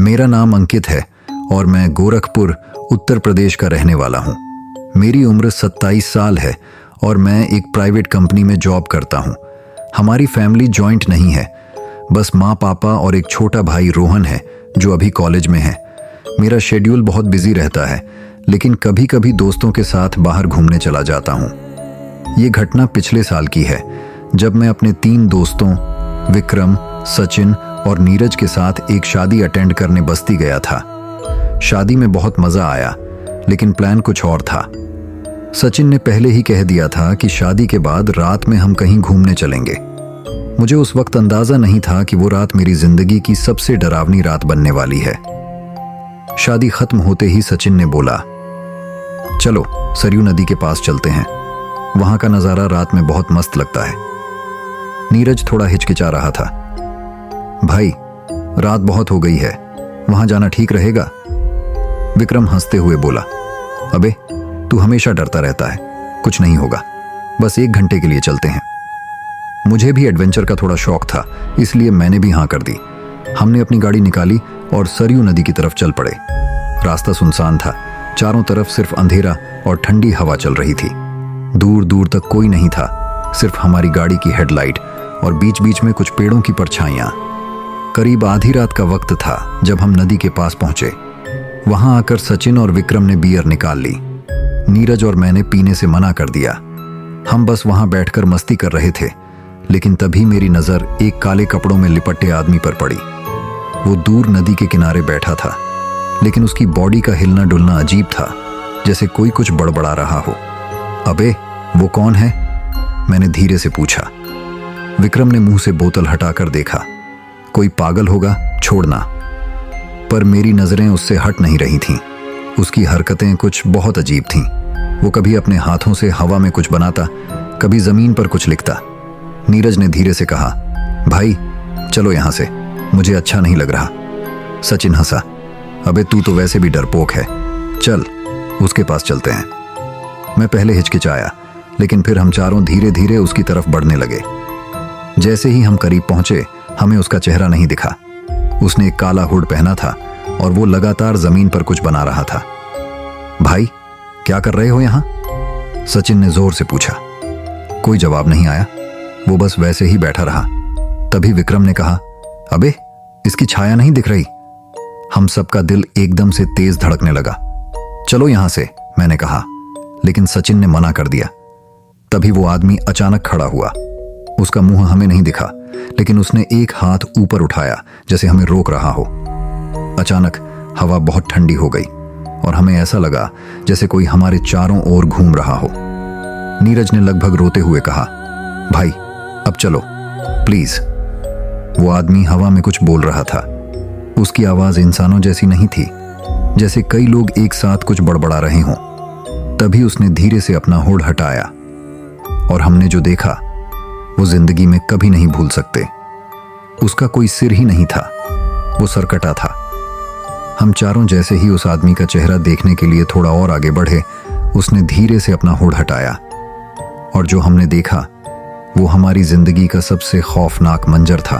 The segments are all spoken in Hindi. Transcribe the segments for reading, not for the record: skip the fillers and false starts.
मेरा नाम अंकित है और मैं गोरखपुर उत्तर प्रदेश का रहने वाला हूँ। मेरी उम्र 27 साल है और मैं एक प्राइवेट कंपनी में जॉब करता हूँ। हमारी फैमिली जॉइंट नहीं है, बस माँ पापा और एक छोटा भाई रोहन है जो अभी कॉलेज में है। मेरा शेड्यूल बहुत बिजी रहता है, लेकिन कभी कभी दोस्तों के साथ बाहर घूमने चला जाता हूँ। ये घटना पिछले साल की है, जब मैं अपने 3 दोस्तों विक्रम, सचिन और नीरज के साथ एक शादी अटेंड करने बस्ती गया था। शादी में बहुत मजा आया, लेकिन प्लान कुछ और था। सचिन ने पहले ही कह दिया था कि शादी के बाद रात में हम कहीं घूमने चलेंगे। मुझे उस वक्त अंदाजा नहीं था कि वो रात मेरी जिंदगी की सबसे डरावनी रात बनने वाली है। शादी खत्म होते ही सचिन ने बोला, चलो सरयू नदी के पास चलते हैं, वहां का नजारा रात में बहुत मस्त लगता है। नीरज थोड़ा हिचकिचा रहा था। भाई, रात बहुत हो गई है, वहां जाना ठीक रहेगा? विक्रम हंसते हुए बोला, अबे तू हमेशा डरता रहता है, कुछ नहीं होगा, बस 1 घंटे के लिए चलते हैं। मुझे भी एडवेंचर का थोड़ा शौक था, इसलिए मैंने भी हाँ कर दी। हमने अपनी गाड़ी निकाली और सरयू नदी की तरफ चल पड़े। रास्ता सुनसान था, चारों तरफ सिर्फ अंधेरा और ठंडी हवा चल रही थी। दूर दूर तक कोई नहीं था, सिर्फ हमारी गाड़ी की हेडलाइट और बीच बीच में कुछ पेड़ों की परछाइयां। करीब आधी रात का वक्त था जब हम नदी के पास पहुंचे। वहां आकर सचिन और विक्रम ने बियर निकाल ली। नीरज और मैंने पीने से मना कर दिया। हम बस वहां बैठकर मस्ती कर रहे थे, लेकिन तभी मेरी नजर एक काले कपड़ों में लिपटे आदमी पर पड़ी। वो दूर नदी के किनारे बैठा था, लेकिन उसकी बॉडी का हिलना डुलना अजीब था, जैसे कोई कुछ बड़बड़ा रहा हो। अबे वो कौन है? मैंने धीरे से पूछा। विक्रम ने मुंह से बोतल हटाकर देखा। कोई पागल होगा, छोड़ना। पर मेरी नजरें उससे हट नहीं रही थीं। उसकी हरकतें कुछ बहुत अजीब थीं। वो कभी अपने हाथों से हवा में कुछ बनाता, कभी जमीन पर कुछ लिखता। नीरज ने धीरे से कहा, भाई चलो यहां से, मुझे अच्छा नहीं लग रहा। सचिन हंसा, अबे तू तो वैसे भी डरपोक है, चल उसके पास चलते हैं। मैं पहले हिचकिचाया, लेकिन फिर हम चारों धीरे धीरे उसकी तरफ बढ़ने लगे। जैसे ही हम करीब पहुंचे, हमें उसका चेहरा नहीं दिखा। उसने एक काला हुड पहना था और वो लगातार जमीन पर कुछ बना रहा था। भाई क्या कर रहे हो यहां? सचिन ने जोर से पूछा। कोई जवाब नहीं आया, वो बस वैसे ही बैठा रहा। तभी विक्रम ने कहा, अबे इसकी छाया नहीं दिख रही। हम सबका दिल एकदम से तेज धड़कने लगा। चलो यहां से, मैंने कहा, लेकिन सचिन ने मना कर दिया। तभी वो आदमी अचानक खड़ा हुआ। उसका मुंह हमें नहीं दिखा, लेकिन उसने एक हाथ ऊपर उठाया जैसे हमें रोक रहा हो। अचानक हवा बहुत ठंडी हो गई और हमें ऐसा लगा जैसे कोई हमारे चारों ओर घूम रहा हो। नीरज ने लगभग रोते हुए कहा, भाई अब चलो प्लीज। वो आदमी हवा में कुछ बोल रहा था। उसकी आवाज इंसानों जैसी नहीं थी, जैसे कई लोग एक साथ कुछ बड़बड़ा रहे हों। तभी उसने धीरे से अपना होड़ हटाया और हमने जो देखा वो जिंदगी में कभी नहीं भूल सकते। उसका कोई सिर ही नहीं था, वो सरकटा था। हम चारों जैसे ही उस आदमी का चेहरा देखने के लिए थोड़ा और आगे बढ़े, उसने धीरे से अपना होड़ हटाया और जो हमने देखा वो हमारी जिंदगी का सबसे खौफनाक मंजर था।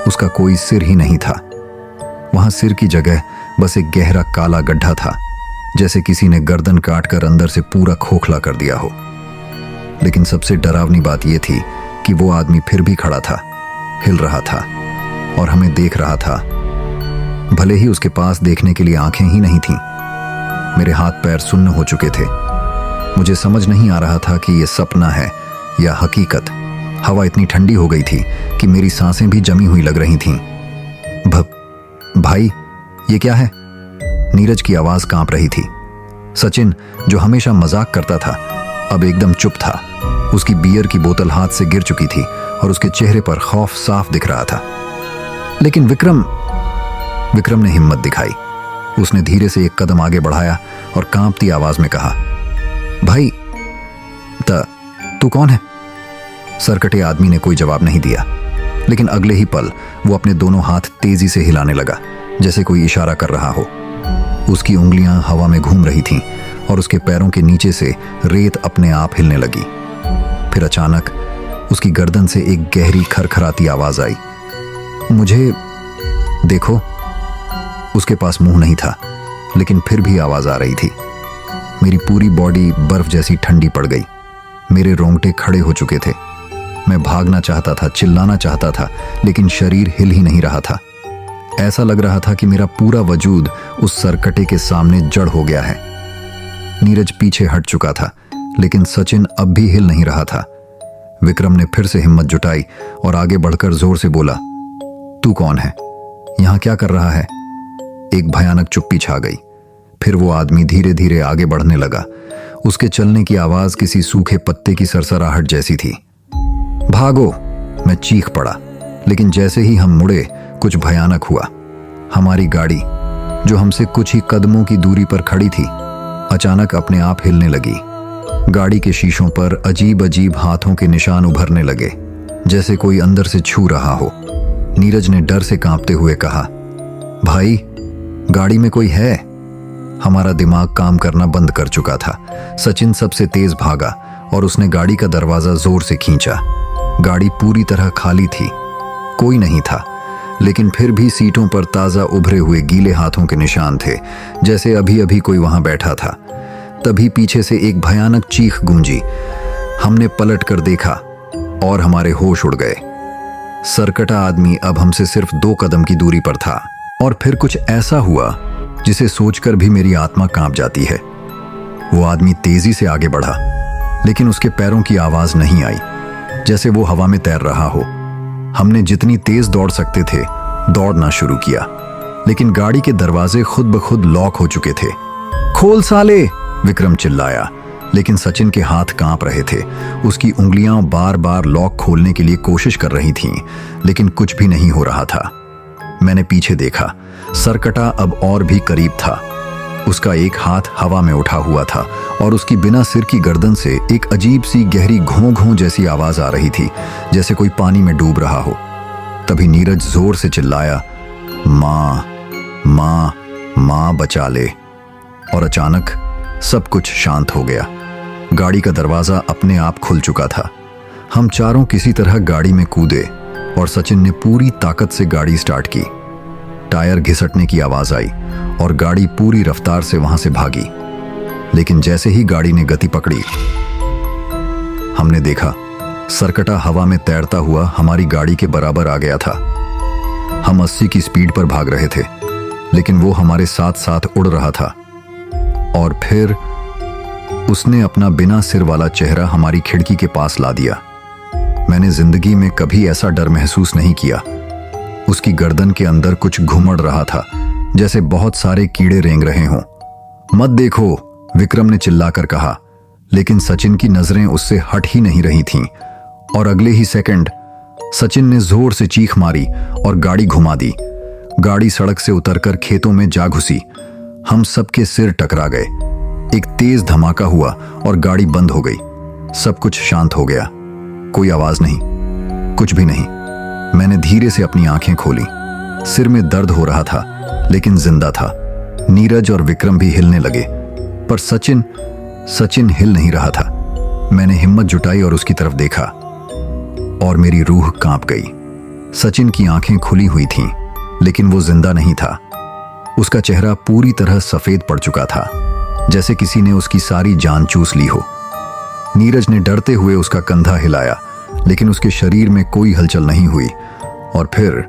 उसका कोई सिर ही नहीं था। वहां सिर की जगह बस एक गहरा काला गड्ढा था, जैसे किसी ने गर्दन काटकर अंदर से पूरा खोखला कर दिया हो। लेकिन सबसे डरावनी बात यह थी कि वो आदमी फिर भी खड़ा था, हिल रहा था और हमें देख रहा था। भले ही उसके पास देखने के लिए आंखें ही नहीं थीं। मेरे हाथ पैर सुन्न हो चुके थे। मुझे समझ नहीं आ रहा था कि यह सपना है या हकीकत। हवा इतनी ठंडी हो गई थी कि मेरी सांसें भी जमी हुई लग रही थीं। भाई ये क्या है? नीरज की आवाज कांप रही थी। सचिन, जो हमेशा मजाक करता था, अब एकदम चुप था। उसकी बियर की बोतल हाथ से गिर चुकी थी और उसके चेहरे पर खौफ साफ दिख रहा था। लेकिन विक्रम ने हिम्मत दिखाई। उसने धीरे से एक कदम आगे बढ़ाया और कांपती आवाज में कहा, भाई तू कौन है? सरकटे आदमी ने कोई जवाब नहीं दिया, लेकिन अगले ही पल वो अपने दोनों हाथ तेजी से हिलाने लगा, जैसे कोई इशारा कर रहा हो। उसकी उंगलियां हवा में घूम रही थीं और उसके पैरों के नीचे से रेत अपने आप हिलने लगी। फिर अचानक उसकी गर्दन से एक गहरी खरखराती आवाज आई, मुझे देखो। उसके पास मुंह नहीं था, लेकिन फिर भी आवाज आ रही थी। मेरी पूरी बॉडी बर्फ जैसी ठंडी पड़ गई। मेरे रोंगटे खड़े हो चुके थे। मैं भागना चाहता था, चिल्लाना चाहता था, लेकिन शरीर हिल ही नहीं रहा था। ऐसा लग रहा था कि मेरा पूरा वजूद उस सरकटे के सामने जड़ हो गया है। नीरज पीछे हट चुका था, लेकिन सचिन अब भी हिल नहीं रहा था। विक्रम ने फिर से हिम्मत जुटाई और आगे बढ़कर जोर से बोला, तू कौन है? यहां क्या कर रहा है? एक भयानक चुप्पी छा गई। फिर वो आदमी धीरे धीरे आगे बढ़ने लगा। उसके चलने की आवाज किसी सूखे पत्ते की सरसराहट जैसी थी। भागो! मैं चीख पड़ा, लेकिन जैसे ही हम मुड़े कुछ भयानक हुआ। हमारी गाड़ी, जो हमसे कुछ ही कदमों की दूरी पर खड़ी थी, अचानक अपने आप हिलने लगी। गाड़ी के शीशों पर अजीब अजीब हाथों के निशान उभरने लगे, जैसे कोई अंदर से छू रहा हो। नीरज ने डर से कांपते हुए कहा, भाई, गाड़ी में कोई है? हमारा दिमाग काम करना बंद कर चुका था। सचिन सबसे तेज भागा और उसने गाड़ी का दरवाजा जोर से खींचा। गाड़ी पूरी तरह खाली थी, कोई नहीं था, लेकिन फिर भी सीटों पर ताजा उभरे हुए गीले हाथों के निशान थे, जैसे अभी अभी कोई वहां बैठा था। तभी पीछे से एक भयानक चीख गूंजी। हमने पलट कर देखा और हमारे होश उड़ गए। सरकटा आदमी अब हमसे सिर्फ 2 कदम की दूरी पर था। और फिर कुछ ऐसा हुआ जिसे सोचकर भी मेरी आत्मा कांप जाती है। वो आदमी तेजी से आगे बढ़ा, लेकिन उसके पैरों की आवाज नहीं आई, जैसे वो हवा में तैर रहा हो। हमने जितनी तेज दौड़ सकते थे दौड़ना शुरू किया, लेकिन गाड़ी के दरवाजे खुद ब खुद लॉक हो चुके थे। खोल साले! विक्रम चिल्लाया, लेकिन सचिन के हाथ कांप रहे थे। उसकी उंगलियां बार बार लॉक खोलने के लिए कोशिश कर रही थीं, लेकिन कुछ भी नहीं हो रहा था। मैंने पीछे देखा। सरकटा अब और भी करीब था। उसका एक हाथ हवा में उठा हुआ था और उसकी बिना सिर की गर्दन से एक अजीब सी गहरी घों घों जैसी आवाज आ रही थी, जैसे कोई पानी में डूब रहा हो। तभी नीरज जोर से चिल्लाया, माँ, माँ, माँ बचा ले। और अचानक सब कुछ शांत हो गया। गाड़ी का दरवाजा अपने आप खुल चुका था। हम चारों किसी तरह गाड़ी में कूदे और सचिन ने पूरी ताकत से गाड़ी स्टार्ट की। टायर घिसटने की आवाज आई और गाड़ी पूरी रफ्तार से वहां से भागी। लेकिन जैसे ही गाड़ी ने गति पकड़ी, हमने देखा सरकटा हवा में तैरता हुआ हमारी गाड़ी के बराबर आ गया था। हम 80 की स्पीड पर भाग रहे थे, लेकिन वो हमारे साथ साथ उड़ रहा था। और फिर उसने अपना बिना सिर वाला चेहरा हमारी खिड़की के पास ला दिया। मैंने जिंदगी में कभी ऐसा डर महसूस नहीं किया। उसकी गर्दन के अंदर कुछ घुमड़ रहा था, जैसे बहुत सारे कीड़े रेंग रहे हों। मत देखो! विक्रम ने चिल्लाकर कहा, लेकिन सचिन की नजरें उससे हट ही नहीं रही थीं। और अगले ही सेकंड सचिन ने जोर से चीख मारी और गाड़ी घुमा दी। गाड़ी सड़क से उतरकर खेतों में जा घुसी। हम सबके सिर टकरा गए। एक तेज धमाका हुआ और गाड़ी बंद हो गई। सब कुछ शांत हो गया। कोई आवाज नहीं, कुछ भी नहीं। मैंने धीरे से अपनी आंखें खोली। सिर में दर्द हो रहा था, लेकिन जिंदा था। नीरज और विक्रम भी हिलने लगे, पर सचिन हिल नहीं रहा था। मैंने हिम्मत जुटाई और उसकी तरफ देखा, और मेरी रूह कांप गई। सचिन की आंखें खुली हुई थीं, लेकिन वो जिंदा नहीं था। उसका चेहरा पूरी तरह सफेद पड़ चुका था, जैसे किसी ने उसकी सारी जान चूस ली हो। नीरज ने डरते हुए उसका कंधा हिलाया, लेकिन उसके शरीर में कोई हलचल नहीं हुई। और फिर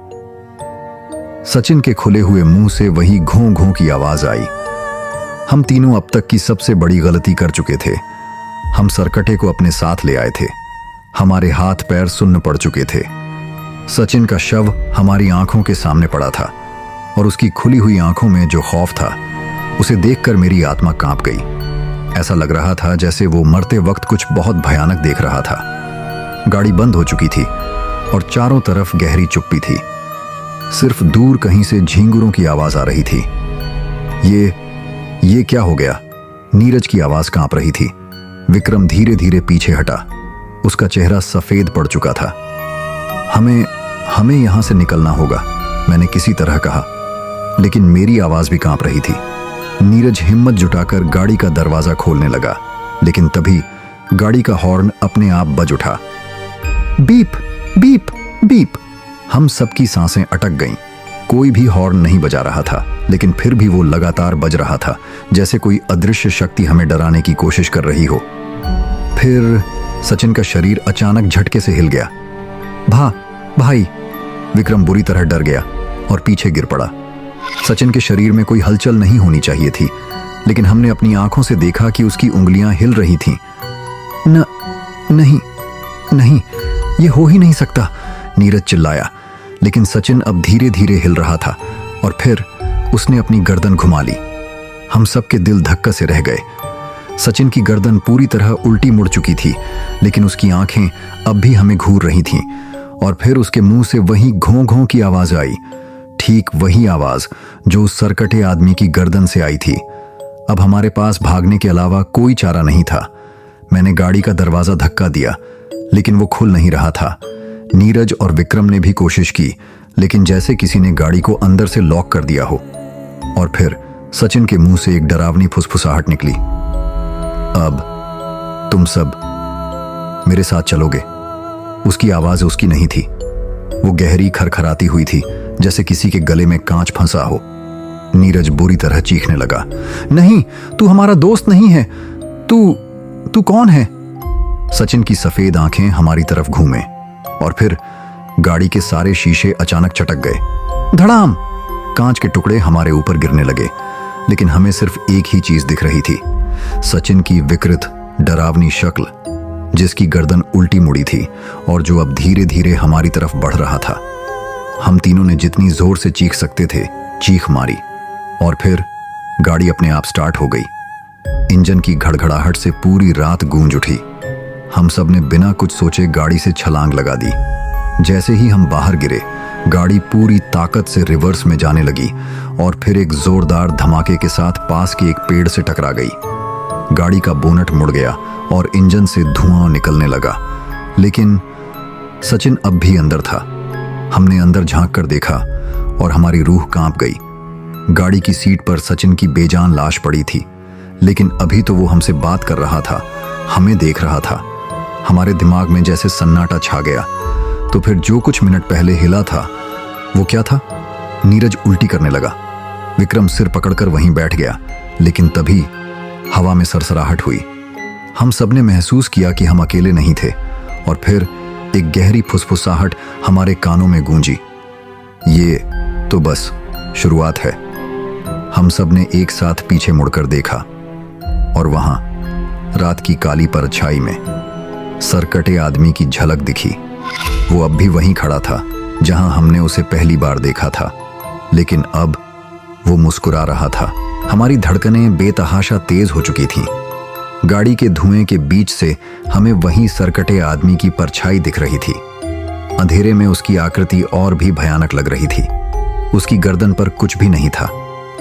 सचिन के खुले हुए मुंह से वही घों घों की आवाज आई। हम तीनों अब तक की सबसे बड़ी गलती कर चुके थे। हम सरकटे को अपने साथ ले आए थे। हमारे हाथ पैर सुन्न पड़ चुके थे। सचिन का शव हमारी आंखों के सामने पड़ा था, और उसकी खुली हुई आंखों में जो खौफ था, उसे देखकर मेरी आत्मा कांप गई। ऐसा लग रहा था जैसे वो मरते वक्त कुछ बहुत भयानक देख रहा था। गाड़ी बंद हो चुकी थी और चारों तरफ गहरी चुप्पी थी। सिर्फ दूर कहीं से झींगुरों की आवाज आ रही थी। ये क्या हो गया? नीरज की आवाज कांप रही थी। विक्रम धीरे धीरे पीछे हटा। उसका चेहरा सफेद पड़ चुका था। हमें यहां से निकलना होगा, मैंने किसी तरह कहा, लेकिन मेरी आवाज भी कांप रही थी। नीरज हिम्मत जुटाकर गाड़ी का दरवाजा खोलने लगा, लेकिन तभी गाड़ी का हॉर्न अपने आप बज उठा। Beep beep beep. हम सबकी सांसें अटक गईं। कोई भी हॉर्न नहीं बजा रहा था, लेकिन फिर भी वो लगातार बज रहा था, जैसे कोई अदृश्य शक्ति हमें डराने की कोशिश कर रही हो। फिर सचिन का शरीर अचानक झटके से हिल गया। भाई! विक्रम बुरी तरह डर गया और पीछे गिर पड़ा। सचिन के शरीर में कोई हलचल नहीं होनी चाहिए थी, लेकिन हमने अपनी आंखों से देखा कि उसकी उंगलियां हिल रही थीं। नहीं, ये हो ही नहीं सकता, नीरज चिल्लाया। लेकिन सचिन अब धीरे धीरे हिल रहा था और फिर उसने अपनी गर्दन घुमा ली। हम सबके दिल धक्का से रह गए। सचिन की गर्दन पूरी तरह उल्टी मुड़ चुकी थी, लेकिन उसकी आंखें अब भी हमें घूर रही थीं। और फिर उसके मुंह से वही घों घों की आवाज आई, ठीक वही आवाज जो उस सरकटे आदमी की गर्दन से आई थी। अब हमारे पास भागने के अलावा कोई चारा नहीं था। मैंने गाड़ी का दरवाजा धक्का दिया, लेकिन वो खुल नहीं रहा था। नीरज और विक्रम ने भी कोशिश की, लेकिन जैसे किसी ने गाड़ी को अंदर से लॉक कर दिया हो। और फिर सचिन के मुंह से एक डरावनी फुसफुसाहट निकली, अब तुम सब मेरे साथ चलोगे। उसकी आवाज उसकी नहीं थी, वो गहरी खरखराती हुई थी, जैसे किसी के गले में कांच फंसा हो। नीरज बुरी तरह चीखने लगा, नहीं, तू हमारा दोस्त नहीं है, तू कौन है? सचिन की सफेद आंखें हमारी तरफ घूमे और फिर गाड़ी के सारे शीशे अचानक चटक गए। धड़ाम! कांच के टुकड़े हमारे ऊपर गिरने लगे, लेकिन हमें सिर्फ एक ही चीज दिख रही थी, सचिन की विकृत डरावनी शक्ल, जिसकी गर्दन उल्टी मुड़ी थी और जो अब धीरे धीरे हमारी तरफ बढ़ रहा था। हम तीनों ने जितनी जोर से चीख सकते थे चीख मारी और फिर गाड़ी अपने आप स्टार्ट हो गई। इंजन की घड़घड़ाहट से पूरी रात गूंज उठी। हम सब ने बिना कुछ सोचे गाड़ी से छलांग लगा दी। जैसे ही हम बाहर गिरे, गाड़ी पूरी ताकत से रिवर्स में जाने लगी और फिर एक जोरदार धमाके के साथ पास के एक पेड़ से टकरा गई। गाड़ी का बोनट मुड़ गया और इंजन से धुआं निकलने लगा, लेकिन सचिन अब भी अंदर था। हमने अंदर झांक कर देखा और हमारी रूह कांप गई। गाड़ी की सीट पर सचिन की बेजान लाश पड़ी थी, लेकिन अभी तो वो हमसे बात कर रहा था, हमें देख रहा था। हमारे दिमाग में जैसे सन्नाटा छा गया। तो फिर जो कुछ मिनट पहले हिला था वो क्या था? नीरज उल्टी करने लगा। विक्रम सिर पकड़कर वहीं बैठ गया, लेकिन तभी हवा में सरसराहट हुई। हम सबने महसूस किया कि हम अकेले नहीं थे और फिर एक गहरी फुसफुसाहट हमारे कानों में गूंजी। ये तो बस शुरुआत है। हम सबने एक साथ पीछे मुड़कर देखा और वहां रात की काली परछाई में सरकटे आदमी की झलक दिखी। वो अब भी वहीं खड़ा था जहां हमने उसे पहली बार देखा था, लेकिन अब वो मुस्कुरा रहा था। हमारी धड़कनें बेतहाशा तेज हो चुकी थीं। गाड़ी के धुएं के बीच से हमें वहीं सरकटे आदमी की परछाई दिख रही थी। अंधेरे में उसकी आकृति और भी भयानक लग रही थी। उसकी गर्दन पर कुछ भी नहीं था,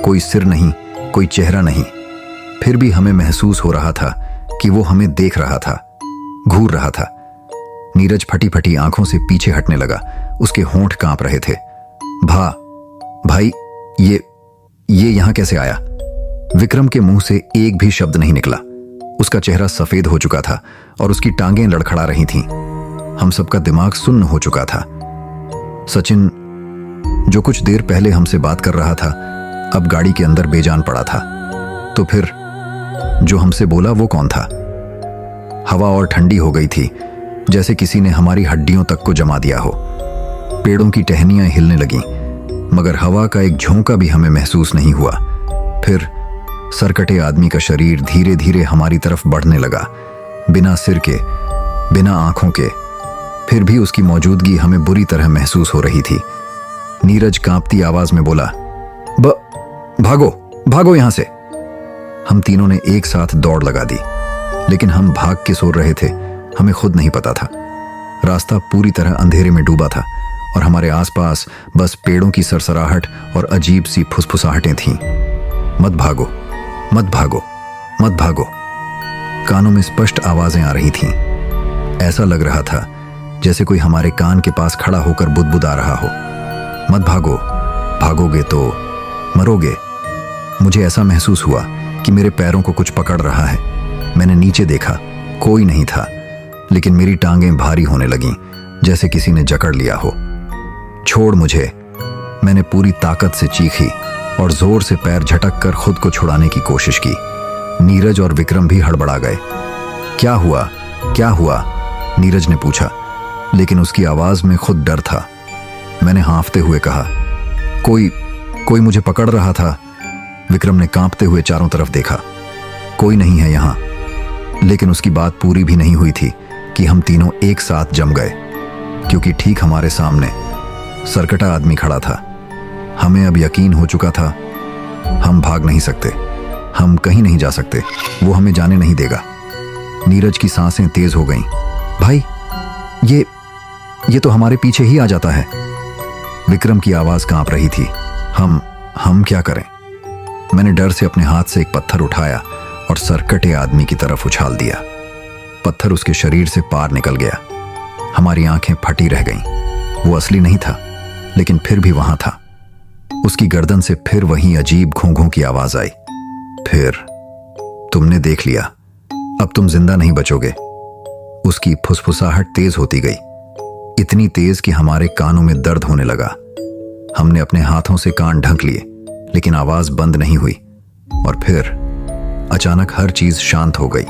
कोई सिर नहीं, कोई चेहरा नहीं। फिर भी हमें महसूस हो रहा था कि वो हमें देख रहा था, घूर रहा था। नीरज फटी फटी आंखों से पीछे हटने लगा। उसके होंठ कांप रहे थे। भाई, ये यहां कैसे आया? विक्रम के मुंह से एक भी शब्द नहीं निकला। उसका चेहरा सफेद हो चुका था और उसकी टांगें लड़खड़ा रही थीं। हम सबका दिमाग सुन्न हो चुका था। सचिन, जो कुछ देर पहले हमसे बात कर रहा था, अब गाड़ी के अंदर बेजान पड़ा था। तो फिर जो हमसे बोला वो कौन था? हवा और ठंडी हो गई थी, जैसे किसी ने हमारी हड्डियों तक को जमा दिया हो। पेड़ों की टहनियां हिलने लगीं, मगर हवा का एक झोंका भी हमें महसूस नहीं हुआ। फिर सरकटे आदमी का शरीर धीरे धीरे हमारी तरफ बढ़ने लगा, बिना सिर के, बिना आंखों के। फिर भी उसकी मौजूदगी हमें बुरी तरह महसूस हो रही थी। नीरज कांपती आवाज में बोला, भागो यहां से। हम तीनों ने एक साथ दौड़ लगा दी, लेकिन हम भाग के सो रहे थे, हमें खुद नहीं पता था। रास्ता पूरी तरह अंधेरे में डूबा था और हमारे आसपास बस पेड़ों की सरसराहट और अजीब सी फुसफुसाहटें थीं। मत भागो, मत भागो, मत भागो। कानों में स्पष्ट आवाजें आ रही थीं। ऐसा लग रहा था जैसे कोई हमारे कान के पास खड़ा होकर बुदबुदा रहा हो। मत भागो, भागोगे तो मरोगे। मुझे ऐसा महसूस हुआ कि मेरे पैरों को कुछ पकड़ रहा है। मैंने नीचे देखा, कोई नहीं था, लेकिन मेरी टांगें भारी होने लगीं, जैसे किसी ने जकड़ लिया हो। छोड़ मुझे, मैंने पूरी ताकत से चीखी और जोर से पैर झटक कर खुद को छुड़ाने की कोशिश की। नीरज और विक्रम भी हड़बड़ा गए। क्या हुआ, क्या हुआ? नीरज ने पूछा, लेकिन उसकी आवाज में खुद डर था। मैंने हाँफते हुए कहा, कोई मुझे पकड़ रहा था। विक्रम ने कांपते हुए चारों तरफ देखा। कोई नहीं है यहाँ। लेकिन उसकी बात पूरी भी नहीं हुई थी कि हम तीनों एक साथ जम गए, क्योंकि ठीक हमारे सामने सरकटा आदमी खड़ा था। हमें अब यकीन हो चुका था, हम भाग नहीं सकते, हम कहीं नहीं जा सकते, वो हमें जाने नहीं देगा। नीरज की सांसें तेज हो गईं। भाई, ये तो हमारे पीछे ही आ जाता है। विक्रम की आवाज कांप रही थी। हम क्या करें? मैंने डर से अपने हाथ से एक पत्थर उठाया और सरकटे आदमी की तरफ उछाल दिया। पत्थर उसके शरीर से पार निकल गया। हमारी आंखें फटी रह गईं। वो असली नहीं था, लेकिन फिर भी वहां था। उसकी गर्दन से फिर वही अजीब घोंघों की आवाज आई। फिर तुमने देख लिया, अब तुम जिंदा नहीं बचोगे। उसकी फुसफुसाहट तेज होती गई, इतनी तेज कि हमारे कानों में दर्द होने लगा। हमने अपने हाथों से कान ढक लिए, लेकिन आवाज बंद नहीं हुई। और फिर अचानक हर चीज शांत हो गई।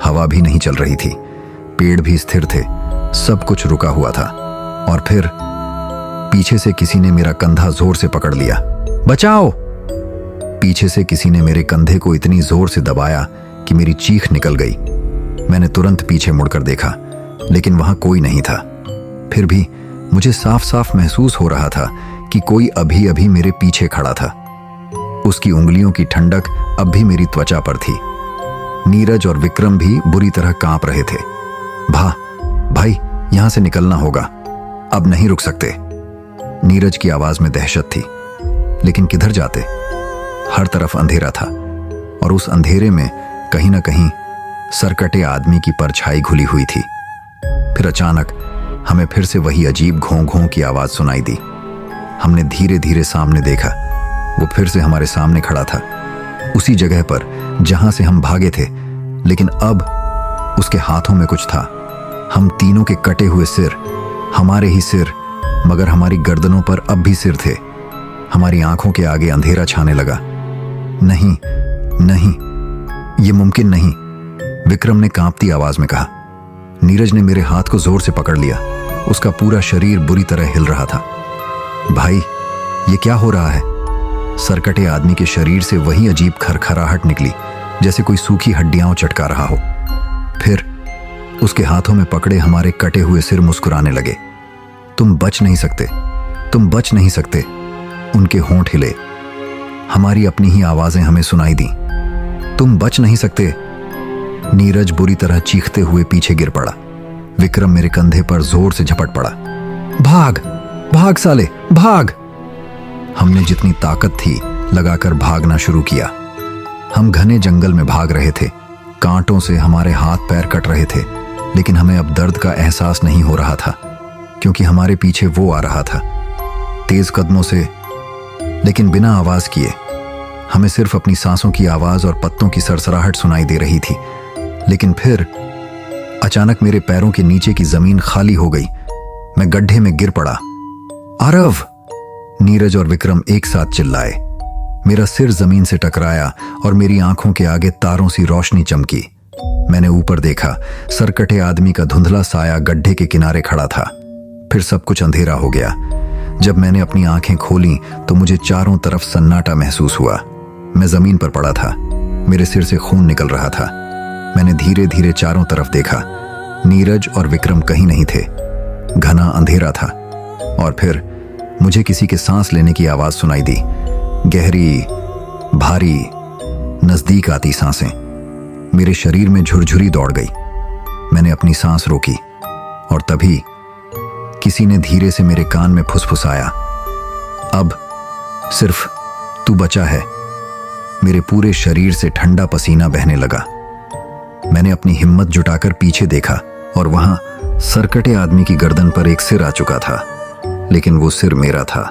हवा भी नहीं चल रही थी, पेड़ भी स्थिर थे, सब कुछ रुका हुआ था। और फिर पीछे से किसी ने मेरा कंधा जोर से पकड़ लिया। बचाओ! पीछे से किसी ने मेरे कंधे को इतनी जोर से दबाया कि मेरी चीख निकल गई। मैंने तुरंत पीछे मुड़कर देखा, लेकिन वहां कोई नहीं था। फिर भी मुझे साफ साफ महसूस हो रहा था कि कोई अभी अभी मेरे पीछे खड़ा था। उसकी उंगलियों की ठंडक अब भी मेरी त्वचा पर थी। नीरज और विक्रम भी बुरी तरह कांप रहे थे। भाई, यहां से निकलना होगा, अब नहीं रुक सकते। नीरज की आवाज में दहशत थी। लेकिन किधर जाते? हर तरफ अंधेरा था, और उस अंधेरे में कहीं ना कहीं सरकटे आदमी की परछाई घुली हुई थी। फिर अचानक हमें फिर से वही अजीब घों घों की आवाज सुनाई दी। हमने धीरे धीरे सामने देखा। वो फिर से हमारे सामने खड़ा था, उसी जगह पर जहां से हम भागे थे। लेकिन अब उसके हाथों में कुछ था। हम तीनों के कटे हुए सिर, हमारे ही सिर, मगर हमारी गर्दनों पर अब भी सिर थे। हमारी आंखों के आगे अंधेरा छाने लगा। नहीं, ये मुमकिन नहीं, विक्रम ने कांपती आवाज में कहा। नीरज ने मेरे हाथ को जोर से पकड़ लिया। उसका पूरा शरीर बुरी तरह हिल रहा था। भाई, ये क्या हो रहा है? सरकटे आदमी के शरीर से वही अजीब खरखराहट निकली, जैसे कोई सूखी हड्डियां चटका रहा हो। फिर उसके हाथों में पकड़े हमारे कटे हुए सिर मुस्कुराने लगे। तुम बच नहीं सकते, तुम बच नहीं सकते। उनके होंठ हिले। हमारी अपनी ही आवाजें हमें सुनाई दी। तुम बच नहीं सकते। नीरज बुरी तरह चीखते हुए पीछे गिर पड़ा। विक्रम मेरे कंधे पर जोर से झपट पड़ा। भाग साले, भाग! हमने जितनी ताकत थी लगाकर भागना शुरू किया। हम घने जंगल में भाग रहे थे। कांटों से हमारे हाथ पैर कट रहे थे, लेकिन हमें अब दर्द का एहसास नहीं हो रहा था, क्योंकि हमारे पीछे वो आ रहा था, तेज कदमों से, लेकिन बिना आवाज किए। हमें सिर्फ अपनी सांसों की आवाज और पत्तों की सरसराहट सुनाई दे रही थी। लेकिन फिर अचानक मेरे पैरों के नीचे की जमीन खाली हो गई। मैं गड्ढे में गिर पड़ा। आरव! नीरज और विक्रम एक साथ चिल्लाए। मेरा सिर जमीन से टकराया और मेरी आंखों के आगे तारों सी रोशनी चमकी। मैंने ऊपर देखा। सरकटे आदमी का धुंधला साया गड्ढे के किनारे खड़ा था। फिर सब कुछ अंधेरा हो गया। जब मैंने अपनी आंखें खोली तो मुझे चारों तरफ सन्नाटा महसूस हुआ। मैं जमीन पर पड़ा था। मेरे सिर से खून निकल रहा था। मैंने धीरे धीरे चारों तरफ देखा। नीरज और विक्रम कहीं नहीं थे। घना अंधेरा था। और फिर मुझे किसी के सांस लेने की आवाज सुनाई दी। गहरी, भारी, नजदीक आती सांसें। मेरे शरीर में झुरझुरी दौड़ गई। मैंने अपनी सांस रोकी और तभी किसी ने धीरे से मेरे कान में फुसफुसाया, अब सिर्फ तू बचा है। मेरे पूरे शरीर से ठंडा पसीना बहने लगा। मैंने अपनी हिम्मत जुटाकर पीछे देखा और वहां सरकटे आदमी की गर्दन पर एक सिर आ चुका था, लेकिन वो सिर मेरा था।